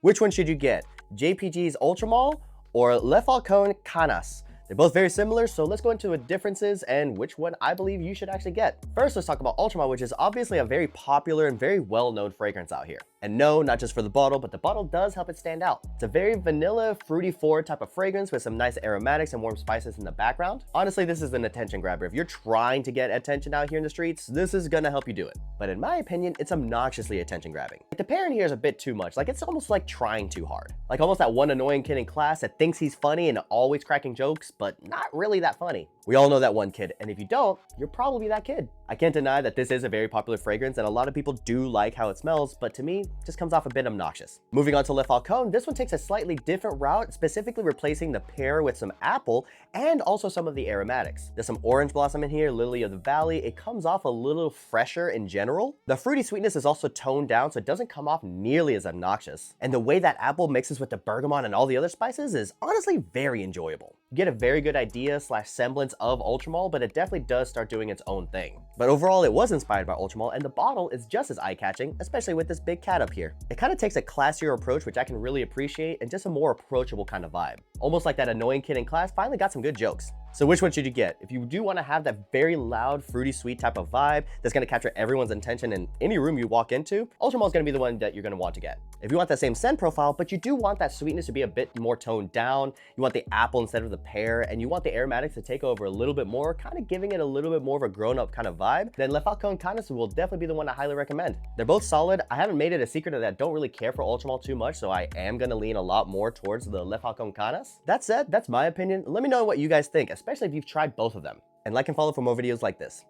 Which one should you get? JPG's Ultramall or Le Falcon Qannas? They're both very similar, so let's go into the differences and which one I believe you should actually get. First, let's talk about Ultramall, which is obviously a very popular and very well-known fragrance out here. And no, not just for the bottle, but the bottle does help it stand out. It's a very vanilla, fruity forward type of fragrance with some nice aromatics and warm spices in the background. Honestly, this is an attention grabber. If you're trying to get attention out here in the streets, this is gonna help you do it. But in my opinion, it's obnoxiously attention grabbing. Like, the pairing here is a bit too much. Like, it's almost like trying too hard. Like almost that one annoying kid in class that thinks he's funny and always cracking jokes, but not really that funny. We all know that one kid, and if you don't, you're probably that kid. I can't deny that this is a very popular fragrance and a lot of people do like how it smells, but to me, it just comes off a bit obnoxious. Moving on to Le Falcon, this one takes a slightly different route, specifically replacing the pear with some apple and also some of the aromatics. There's some orange blossom in here, lily of the valley. It comes off a little fresher in general. The fruity sweetness is also toned down, so it doesn't come off nearly as obnoxious. And the way that apple mixes with the bergamot and all the other spices is honestly very enjoyable. You get a very good idea / semblance of Ultramall, but it definitely does start doing its own thing. But overall, it was inspired by Ultramall, and the bottle is just as eye-catching, especially with this big cat up here. It kind of takes a classier approach, which I can really appreciate, and just a more approachable kind of vibe. Almost like that annoying kid in class finally got some good jokes. So which one should you get? If you do want to have that very loud, fruity, sweet type of vibe that's going to capture everyone's attention in any room you walk into, Ultramall is going to be the one that you're going to want to get. If you want that same scent profile, but you do want that sweetness to be a bit more toned down, you want the apple instead of the pear, and you want the aromatics to take over a little bit more, kind of giving it a little bit more of a grown-up kind of vibe, then Le Falcon Qannas will definitely be the one I highly recommend. They're both solid. I haven't made it a secret that I don't really care for Ultramall too much, so I am going to lean a lot more towards the Le Falcon Qannas. That said, that's my opinion. Let me know what you guys think, especially if you've tried both of them. And like and follow for more videos like this.